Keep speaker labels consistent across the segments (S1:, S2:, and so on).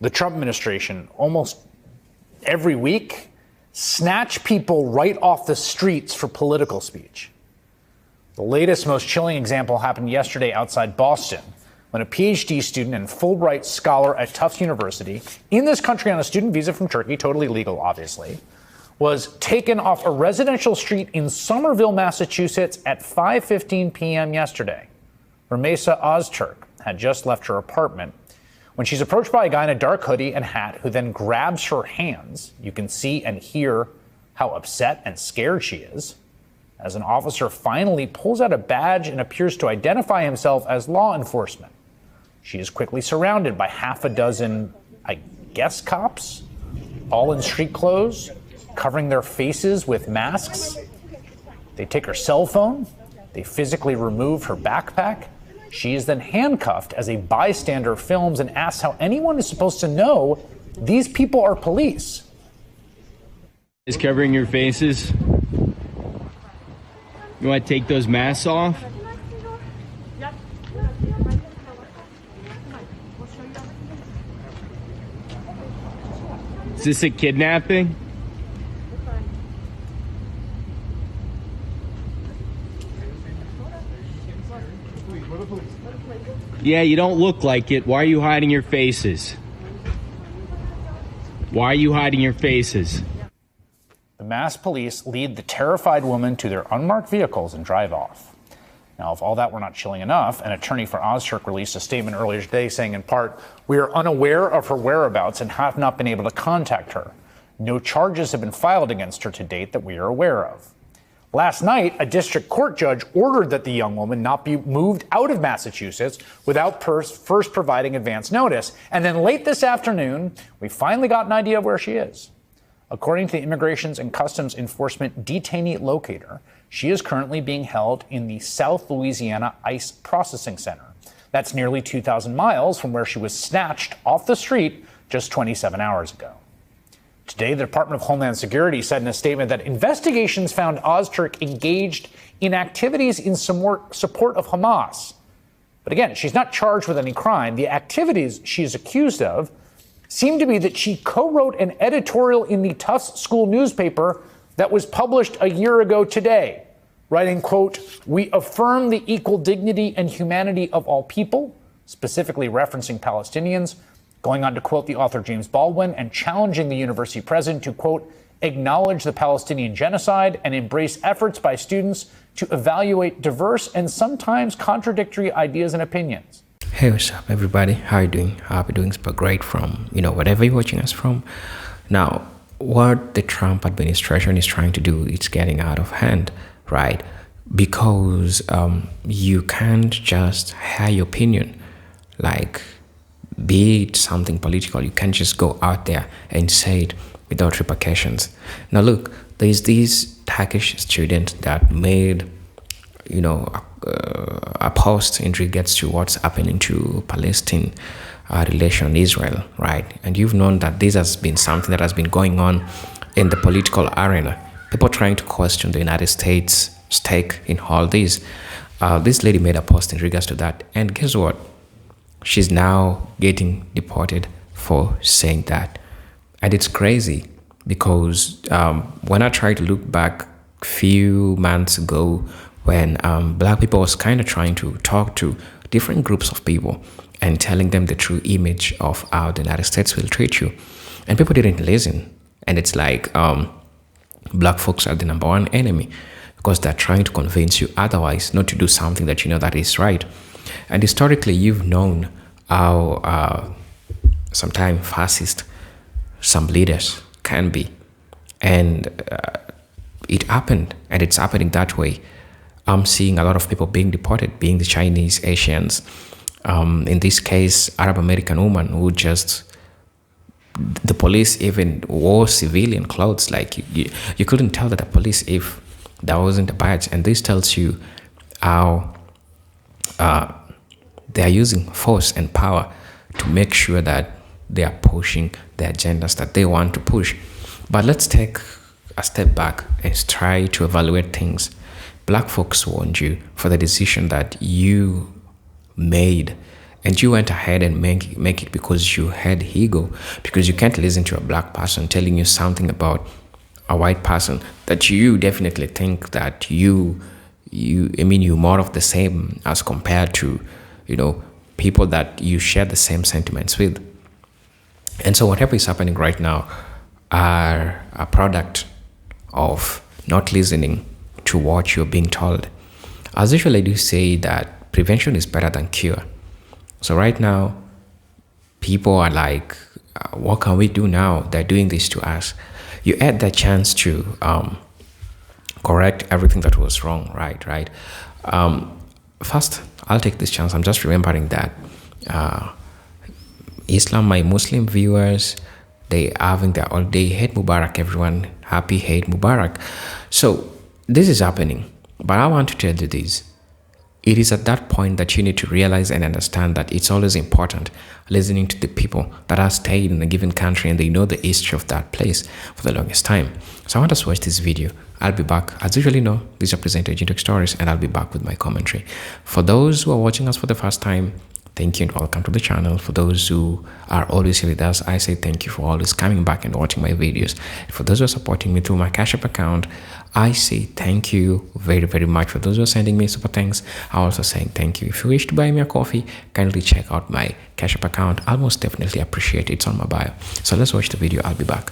S1: the Trump administration almost every week snatch people right off the streets for political speech. The latest, most chilling example happened yesterday outside Boston, when a PhD student and Fulbright scholar at Tufts University, in this country on a student visa from Turkey, totally legal, obviously, was taken off a residential street in Somerville, Massachusetts at 5:15 p.m. yesterday. Rumeysa Ozturk had just left her apartment when she's approached by a guy in a dark hoodie and hat who then grabs her hands. You can see and hear how upset and scared she is, as an officer finally pulls out a badge and appears to identify himself as law enforcement. She is quickly surrounded by half a dozen, I guess, cops, all in street clothes, covering their faces with masks. They take her cell phone. They physically remove her backpack. She is then handcuffed as a bystander films and asks how anyone is supposed to know these people are police.
S2: Is covering your faces. You want to take those masks off? Is this a kidnapping? Yeah, you don't look like it. Why are you hiding your faces? Why are you hiding your faces?
S1: The masked police lead the terrified woman to their unmarked vehicles and drive off. Now, if all that were not chilling enough, an attorney for Ozturk released a statement earlier today saying, in part, "We are unaware of her whereabouts and have not been able to contact her. No charges have been filed against her to date that we are aware of." Last night, a district court judge ordered that the young woman not be moved out of Massachusetts without first providing advance notice. And then late this afternoon, we finally got an idea of where she is. According to the Immigrations and Customs Enforcement detainee locator, she is currently being held in the South Louisiana ICE Processing Center. That's nearly 2,000 miles from where she was snatched off the street just 27 hours ago. Today, the Department of Homeland Security said in a statement that investigations found Ozturk engaged in activities in support of Hamas. But again, she's not charged with any crime. The activities she is accused of seem to be that she co-wrote an editorial in the Tufts school newspaper that was published a year ago today, writing, quote, "We affirm the equal dignity and humanity of all people," specifically referencing Palestinians, going on to quote the author James Baldwin and challenging the university president to, quote, "acknowledge the Palestinian genocide and embrace efforts by students to evaluate diverse and sometimes contradictory ideas and opinions."
S3: Hey, what's up, everybody? How are you doing? I hope you're doing super great from, whatever you're watching us from. Now, what the Trump administration is trying to do, it's getting out of hand, right? Because you can't just have your opinion, like, be it something political. You can't just go out there and say it without repercussions. Now, look, there's this Turkish student that made, a post in regards to what's happening to Palestine relation Israel, right? And you've known that this has been something that has been going on in the political arena. People trying to question the United States' stake in all this. This lady made a post in regards to that, and guess what? She's now getting deported for saying that. And it's crazy because when I try to look back a few months ago, when black people was kind of trying to talk to different groups of people and telling them the true image of how the United States will treat you. And people didn't listen. And it's like black folks are the number one enemy because they're trying to convince you otherwise, not to do something that you know that is right. And historically, you've known how sometimes fascist some leaders can be. And it happened, and it's happening that way. I'm seeing a lot of people being deported, being the Chinese, Asians. In this case, Arab American woman who just, the police even wore civilian clothes. Like you couldn't tell that the police if there wasn't a badge. And this tells you how they are using force and power to make sure that they are pushing the agendas that they want to push. But let's take a step back and try to evaluate things. Black folks warned you for the decision that you made And you went ahead and make it because you had ego, because you can't listen to a black person telling you something about a white person that you definitely think that you're more of the same as compared to, people that you share the same sentiments with. And so whatever is happening right now are a product of not listening to what you're being told. As usual, I do say that prevention is better than cure. So right now, people are like, what can we do now? They're doing this to us. You had the chance to correct everything that was wrong, right? First, I'll take this chance. I'm just remembering that Islam, my Muslim viewers, they having their all day Eid Mubarak, everyone. Happy Eid Mubarak. So this is happening. But I want to tell you this. It is at that point that you need to realize and understand that it's always important listening to the people that have stayed in a given country and they know the history of that place for the longest time. So I want us to watch this video. I'll be back. As usually know, these are presented Agent Stories, and I'll be back with my commentary. For those who are watching us for the first time, thank you and welcome to the channel. For those who are always here with us, I say thank you for always coming back and watching my videos. For those who are supporting me through my Cash App account, I say thank you very, very much. For those who are sending me super thanks, I also saying thank you. If you wish to buy me a coffee, kindly check out my Cash App account. I'll most definitely appreciate it. It's on my bio. So let's watch the video. I'll be back.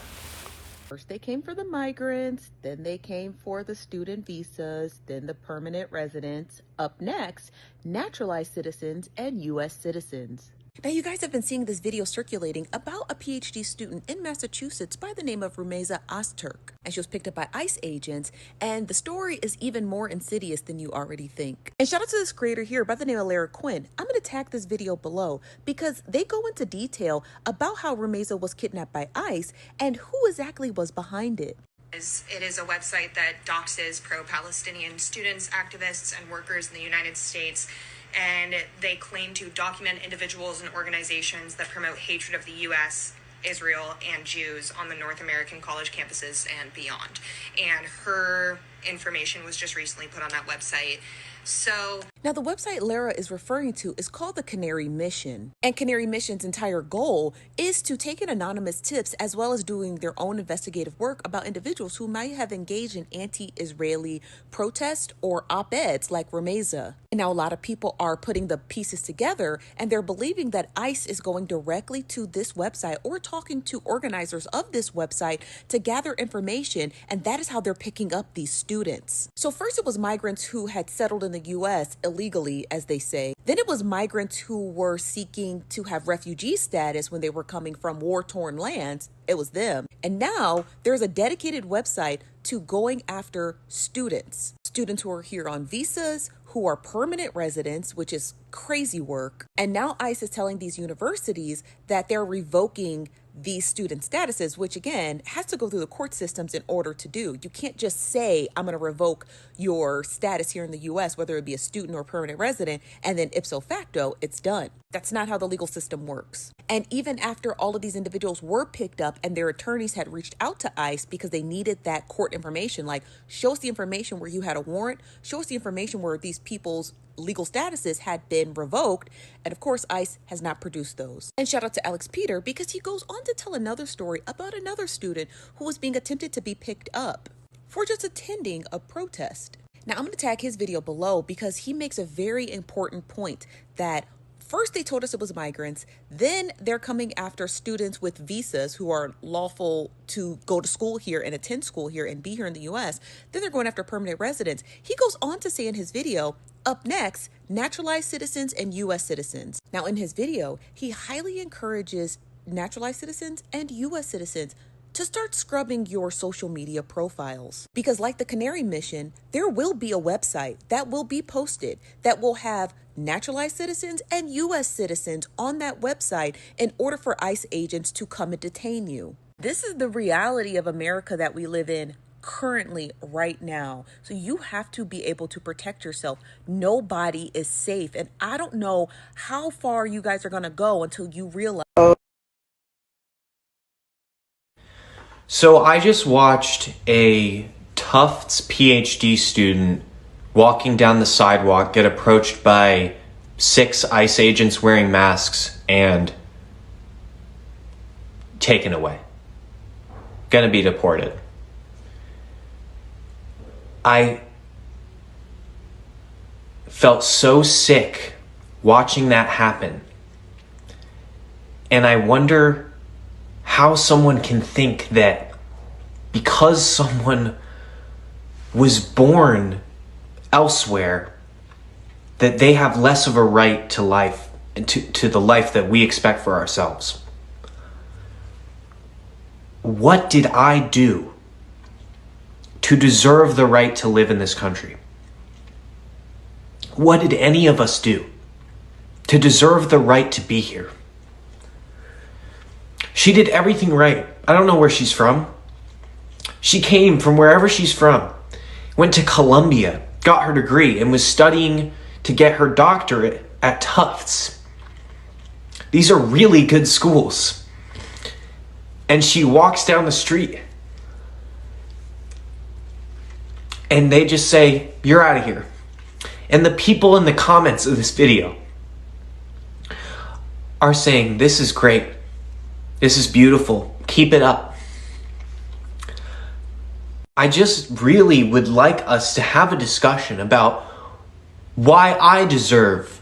S4: First they came for the migrants, then they came for the student visas, then the permanent residents. Up next, naturalized citizens and U.S. citizens. Now, you guys have been seeing this video circulating about a PhD student in Massachusetts by the name of Rumeza Ozturk. And she was picked up by ICE agents, and the story is even more insidious than you already think. And shout out to this creator here by the name of Lara Quinn. I'm going to tag this video below because they go into detail about how Rumeza was kidnapped by ICE and who exactly was behind it.
S5: It is a website that doxes pro-Palestinian students, activists, and workers in the United States, and they claim to document individuals and organizations that promote hatred of the U.S., Israel, and Jews on the North American college campuses and beyond. And her information was just recently put on that website. So
S4: now the website Lara is referring to is called the Canary Mission. And Canary Mission's entire goal is to take in anonymous tips as well as doing their own investigative work about individuals who might have engaged in anti-Israeli protest or op-eds like Rumeza. And now a lot of people are putting the pieces together and they're believing that ICE is going directly to this website or talking to organizers of this website to gather information, and that is how they're picking up these students. So first it was migrants who had settled in the U.S. illegally, as they say. Then it was migrants who were seeking to have refugee status when they were coming from war-torn lands. It was them. And now there's a dedicated website to going after students who are here on visas, who are permanent residents, which is crazy work. And now ICE is telling these universities that they're revoking these student statuses, which again has to go through the court systems in order to do. You can't just say, I'm going to revoke your status here in the US, whether it be a student or permanent resident, and then ipso facto, it's done. That's not how the legal system works. And even after all of these individuals were picked up and their attorneys had reached out to ICE because they needed that court information, like show us the information where you had a warrant, show us the information where these people's legal statuses had been revoked, and of course ICE has not produced those. And shout out to Alex Peter because he goes on to tell another story about another student who was being attempted to be picked up for just attending a protest. Now I'm going to tag his video below because he makes a very important point that first they told us it was migrants, then they're coming after students with visas who are lawful to go to school here and attend school here and be here in the US, then they're going after permanent residents. He goes on to say in his video, up next, naturalized citizens and U.S. citizens. Now in his video, he highly encourages naturalized citizens and U.S. citizens to start scrubbing your social media profiles. Because like the Canary Mission, there will be a website that will be posted that will have naturalized citizens and U.S. citizens on that website in order for ICE agents to come and detain you. This is the reality of America that we live in currently right now. So you have to be able to protect yourself. Nobody is safe. And I don't know how far you guys are going to go until you realize.
S6: So I just watched a Tufts PhD student walking down the sidewalk get approached by 6 ICE agents wearing masks and taken away. Gonna be deported. I felt so sick watching that happen. And I wonder how someone can think that because someone was born elsewhere, that they have less of a right to life, to the life that we expect for ourselves. What did I do to deserve the right to live in this country? What did any of us do to deserve the right to be here? She did everything right. I don't know where she's from. She came from wherever she's from, went to Columbia, got her degree, and was studying to get her doctorate at Tufts. These are really good schools. And she walks down the street and they just say, "You're out of here." And the people in the comments of this video are saying, "This is great. This is beautiful. Keep it up." I just really would like us to have a discussion about why I deserve,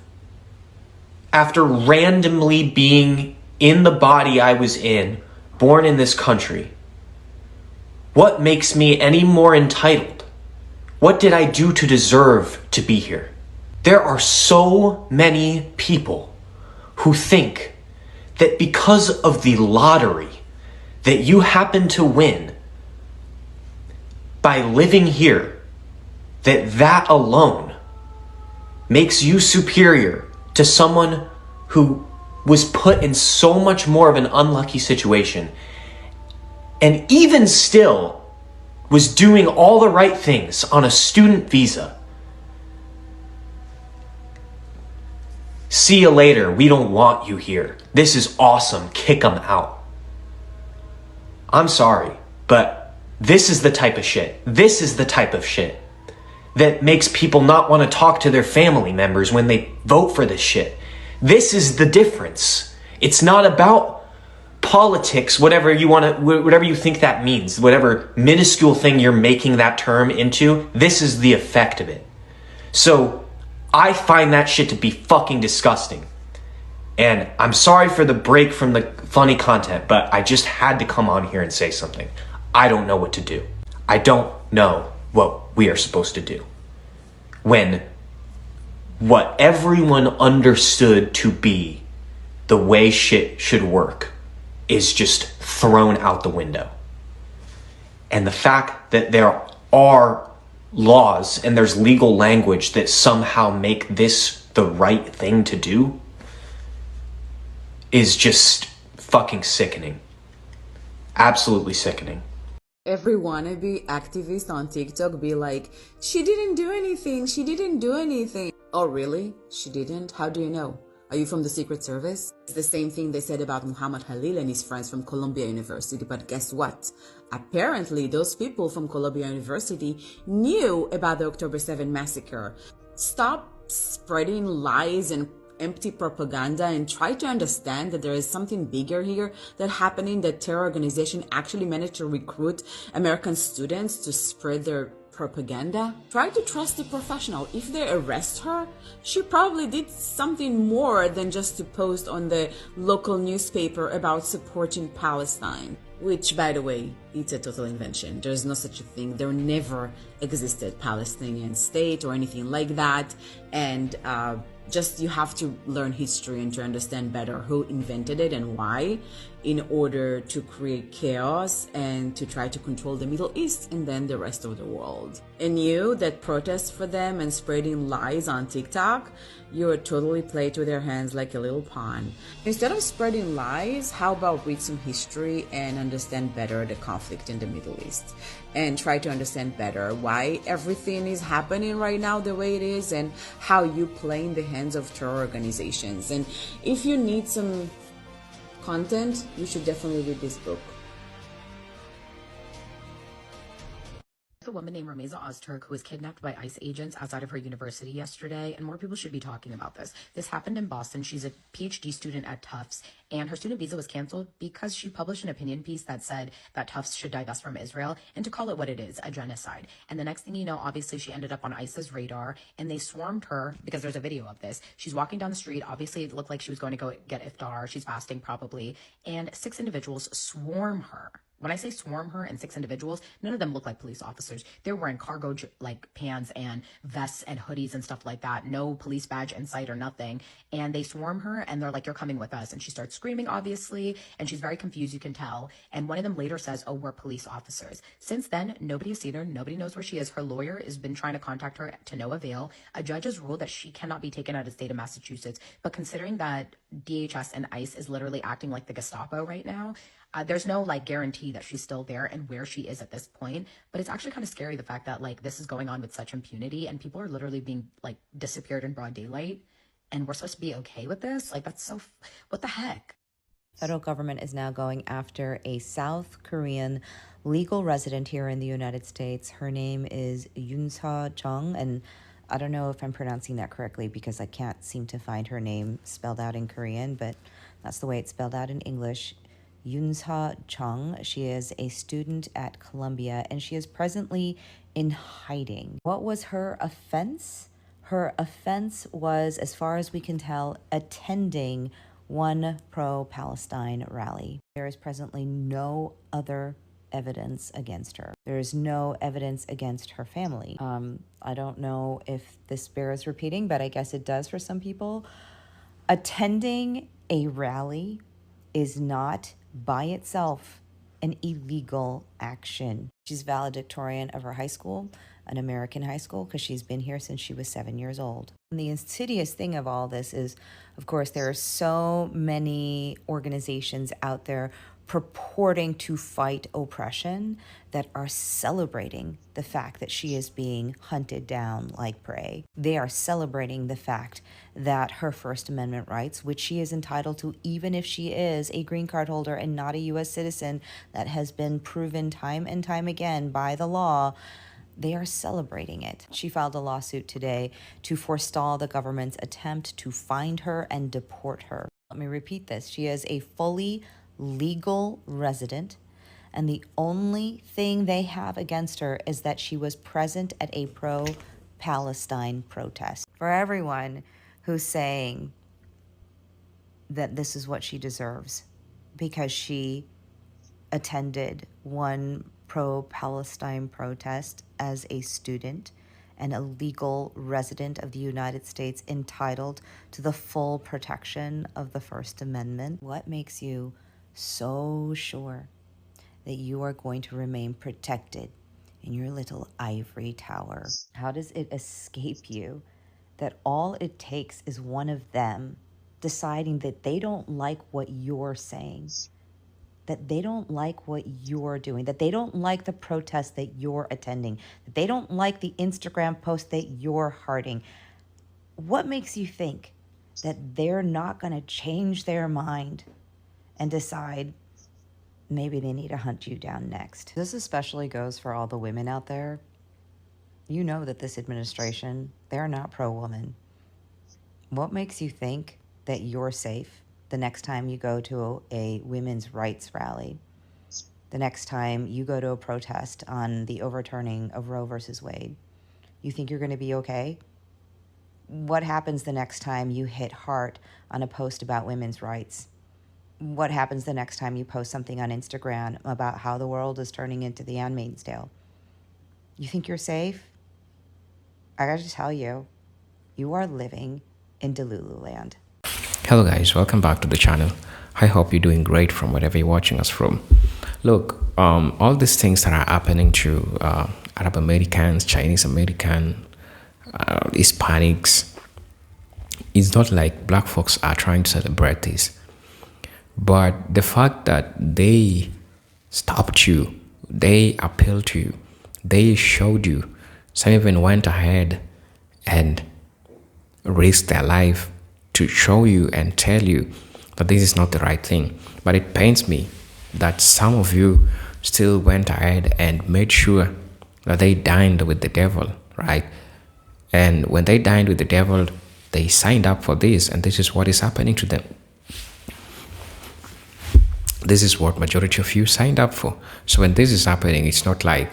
S6: after randomly being in the body I was in, born in this country, what makes me any more entitled? What did I do to deserve to be here? There are so many people who think that because of the lottery that you happen to win by living here, that alone makes you superior to someone who was put in so much more of an unlucky situation and even still was doing all the right things on a student visa. See you later. We don't want you here. This is awesome. Kick them out. I'm sorry, but this is the type of shit. This is the type of shit that makes people not want to talk to their family members when they vote for this shit. This is the difference. It's not about politics, whatever you think that means, whatever minuscule thing you're making that term into. This is the effect of it. So I find that shit to be fucking disgusting. And I'm sorry for the break from the funny content, but I just had to come on here and say something. I don't know what to do. I don't know what we are supposed to do when what everyone understood to be the way shit should work is just thrown out the window. And the fact that there are laws and there's legal language that somehow make this the right thing to do is just fucking sickening. Absolutely sickening.
S7: Every wannabe activist on TikTok be like, she didn't do anything. She didn't do anything. Oh, really? She didn't? How do you know? Are you from the Secret Service? It's the same thing they said about Muhammad Khalil and his friends from Columbia University. But guess what? Apparently, those people from Columbia University knew about the October 7 massacre. Stop spreading lies and empty propaganda and try to understand that there is something bigger here that happening, that terror organization actually managed to recruit American students to spread their propaganda. Try to trust the professional. If they arrest her, she probably did something more than just to post on the local newspaper about supporting Palestine, which, by the way, it's a total invention. There's no such a thing. There never existed Palestinian state or anything like that. And just you have to learn history and to understand better who invented it and why, in order to create chaos and to try to control the Middle East and then the rest of the world. And you that protest for them and spreading lies on TikTok, you're totally played with their hands like a little pawn. Instead of spreading lies, how about read some history and understand better the conflict in the Middle East and try to understand better why everything is happening right now the way it is and how you play in the hands of terror organizations. And if you need some content, you should definitely read this book.
S8: a woman named Rameza Ozturk who was kidnapped by ICE agents outside of her university yesterday, and more people should be talking about this. This happened in Boston. She's a PhD student at Tufts, and her student visa was canceled because she published an opinion piece that said that Tufts should divest from Israel, and to call it what it is, a genocide. And the next thing you know, obviously she ended up on ICE's radar, and they swarmed her because there's a video of this. She's walking down the street. Obviously, it looked like she was going to go get iftar. She's fasting probably, and 6 individuals swarm her. When I say swarm her and 6 individuals, none of them look like police officers. They're wearing cargo like pants and vests and hoodies and stuff like that. No police badge in sight or nothing. And they swarm her and they're like, "You're coming with us." And she starts screaming, obviously. And she's very confused, you can tell. And one of them later says, "Oh, we're police officers." Since then, nobody has seen her. Nobody knows where she is. Her lawyer has been trying to contact her to no avail. A judge has ruled that she cannot be taken out of the state of Massachusetts. But considering that DHS and ICE is literally acting like the Gestapo right now, there's no like guarantee that she's still there and where she is at this point. But it's actually kind of scary, the fact that like this is going on with such impunity and people are literally being like disappeared in broad daylight, and we're supposed to be okay with this. Like, that's so, what the heck?
S9: Federal government is now going after a South Korean legal resident here in the United States. Her name is Yoonsa Chung, and I don't know if I'm pronouncing that correctly because I can't seem to find her name spelled out in Korean, but that's the way it's spelled out in English. Yoonsa Chung. She is a student at Columbia, and she is presently in hiding. What was her offense? Her offense was, as far as we can tell, attending one pro-Palestine rally. There is presently no other evidence against her. There is no evidence against her family. I don't know if this bears repeating, but I guess it does for some people. Attending a rally is not by itself an illegal action. She's valedictorian of her high school, an American high school, because she's been here since she was 7 years old. And the insidious thing of all this is, of course, there are so many organizations out there purporting to fight oppression that are celebrating the fact that she is being hunted down like prey. They are celebrating the fact that her First Amendment rights, which she is entitled to even if she is a green card holder and not a U.S. citizen, that has been proven time and time again by the law, they are celebrating it. She filed a lawsuit today to forestall the government's attempt to find her and deport her. Let me repeat this. She is a fully legal resident, and the only thing they have against her is that she was present at a pro-Palestine protest. For everyone who's saying that this is what she deserves because she attended one pro-Palestine protest as a student and a legal resident of the United States entitled to the full protection of the First Amendment, what makes you so sure that you are going to remain protected in your little ivory tower? How does it escape you that all it takes is one of them deciding that they don't like what you're saying, that they don't like what you're doing, that they don't like the protest that you're attending, that they don't like the Instagram post that you're hearting? What makes you think that they're not going to change their mind and decide maybe they need to hunt you down next? This especially goes for all the women out there. You know that this administration, they're not pro-woman. What makes you think that you're safe the next time you go to a women's rights rally, the next time you go to a protest on the overturning of Roe versus Wade? You think you're going to be okay? What happens the next time you hit heart on a post about women's rights? What happens the next time you post something on Instagram about how the world is turning into the Handmaid's Tale? You think you're safe? I gotta tell you, you are living in Delulu land.
S3: Hello guys, welcome back to the channel. I hope you're doing great from wherever you're watching us from. Look, all these things that are happening to Arab Americans, Chinese American, Hispanics, it's not like black folks are trying to celebrate this. But the fact that they stopped you, they appealed to you, they showed you, some even went ahead and risked their life to show you and tell you that this is not the right thing. But it pains me that some of you still went ahead and made sure that they dined with the devil, right? And when they dined with the devil, they signed up for this, and this is what is happening to them. This is what majority of you signed up for. So when this is happening, it's not like,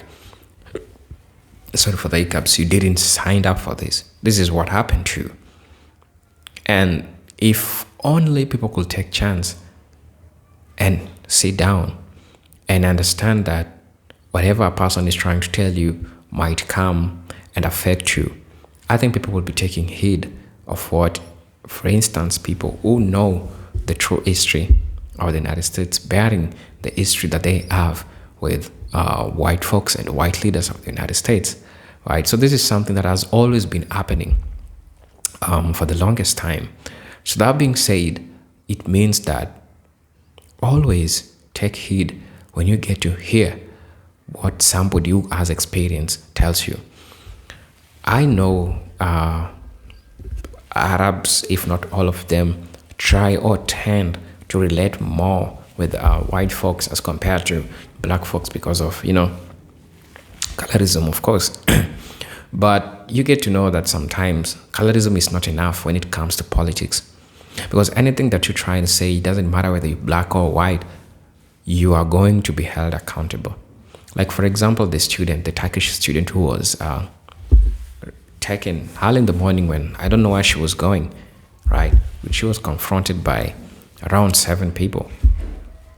S3: sorry for the hiccups, you didn't sign up for this. This is what happened to you. And if only people could take chance and sit down and understand that whatever a person is trying to tell you might come and affect you, I think people will be taking heed of what, for instance, people who know the true history of the United States, bearing the history that they have with white folks and white leaders of the United States, right? So this is something that has always been happening for the longest time. So that being said, it means that always take heed when you get to hear what somebody who has experience tells you. I know Arabs, if not all of them, try or tend to relate more with white folks as compared to black folks because of, colorism, of course. But you get to know that sometimes colorism is not enough when it comes to politics. Because anything that you try and say, it doesn't matter whether you're black or white, you are going to be held accountable. Like, for example, the Turkish student who was taken early in the morning when I don't know where she was going, right? When she was confronted by around 7 people.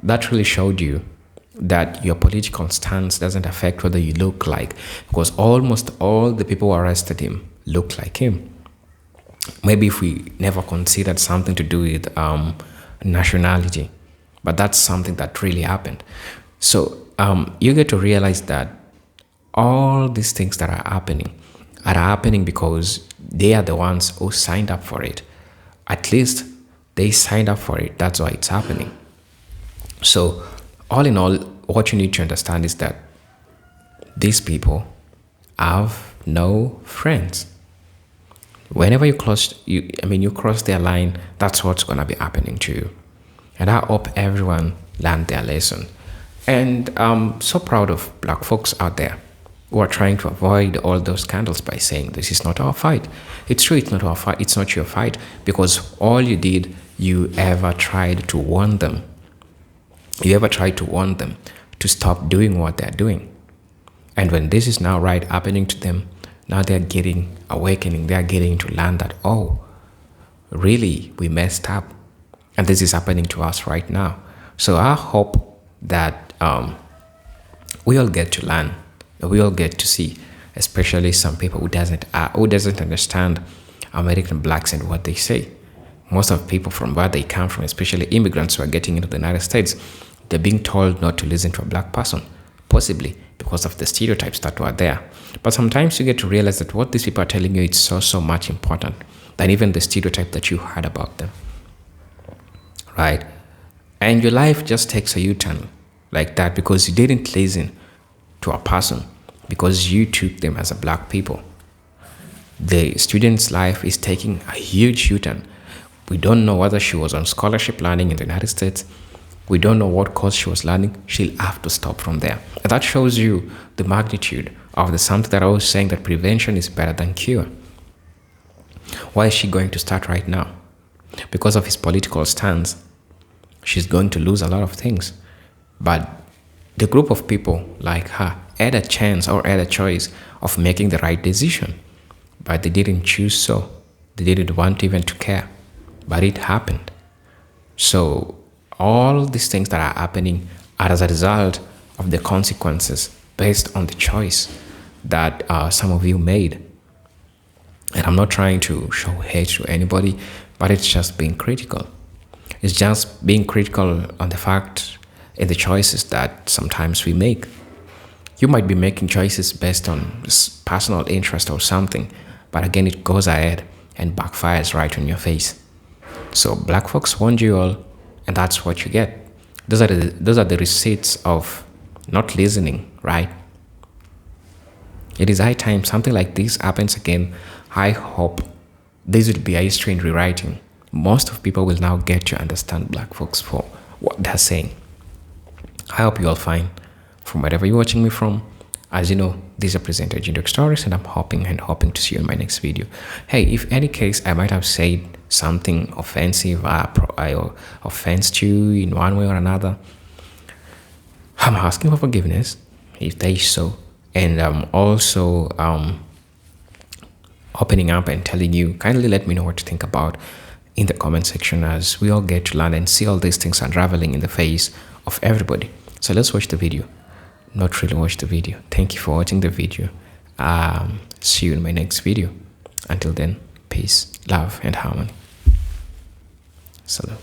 S3: That really showed you that your political stance doesn't affect whether you look like, because almost all the people who arrested him looked like him. Maybe if we never considered something to do with nationality, but that's something that really happened. So you get to realize that all these things that are happening because they are the ones who signed up for it. At least they signed up for it. That's why it's happening. So all in all, what you need to understand is that these people have no friends. Whenever you cross their line, that's what's going to be happening to you. And I hope everyone learned their lesson. And I'm so proud of black folks out there who are trying to avoid all those scandals by saying, this is not our fight. It's true, it's not our fight. It's not your fight, because all you did, you ever tried to warn them. You ever tried to warn them to stop doing what they're doing. And when this is now happening to them, now they're getting awakening. They're getting to learn that, oh, really, we messed up. And this is happening to us right now. So I hope that we all get to learn. We all get to see, especially some people who doesn't understand American blacks and what they say. Most of people from where they come from, especially immigrants who are getting into the United States, they're being told not to listen to a black person, possibly because of the stereotypes that were there. But sometimes you get to realize that what these people are telling you is so much important than even the stereotype that you heard about them, right? And your life just takes a U-turn like that because you didn't listen to a person, because you took them as a black people. The student's life is taking a huge U-turn. We don't know whether she was on scholarship learning in the United States. We don't know what course she was learning. She'll have to stop from there. And that shows you the magnitude of the something that I was saying, that prevention is better than cure. Why is she going to start right now? Because of his political stance, she's going to lose a lot of things. But the group of people like her had a chance or had a choice of making the right decision. But they didn't choose so. They didn't want even to care. But it happened. So all these things that are happening are as a result of the consequences based on the choice that some of you made. And I'm not trying to show hate to anybody, but it's just being critical. It's just being critical on the fact and the choices that sometimes we make. You might be making choices based on personal interest or something, but again, it goes ahead and backfires right on your face. So black folks warned you all, and that's what you get. Those are the receipts of not listening, right? It is high time something like this happens again. I hope this will be a history in rewriting. Most of people will now get to understand black folks for what they're saying. I hope you all fine from wherever you're watching me from. As you know, these are presented Jindok Stories, and I'm hoping to see you in my next video. Hey, if any case I might have said something offensive or offensed you in one way or another, I'm asking for forgiveness if they is so, and I'm also opening up and telling you, kindly let me know what you think about in the comment section, as we all get to learn and see all these things unraveling in the face of everybody. So let's watch the video. Not really watch the video. Thank you for watching the video. See you in my next video. Until then, peace, love, and harmony. Salam.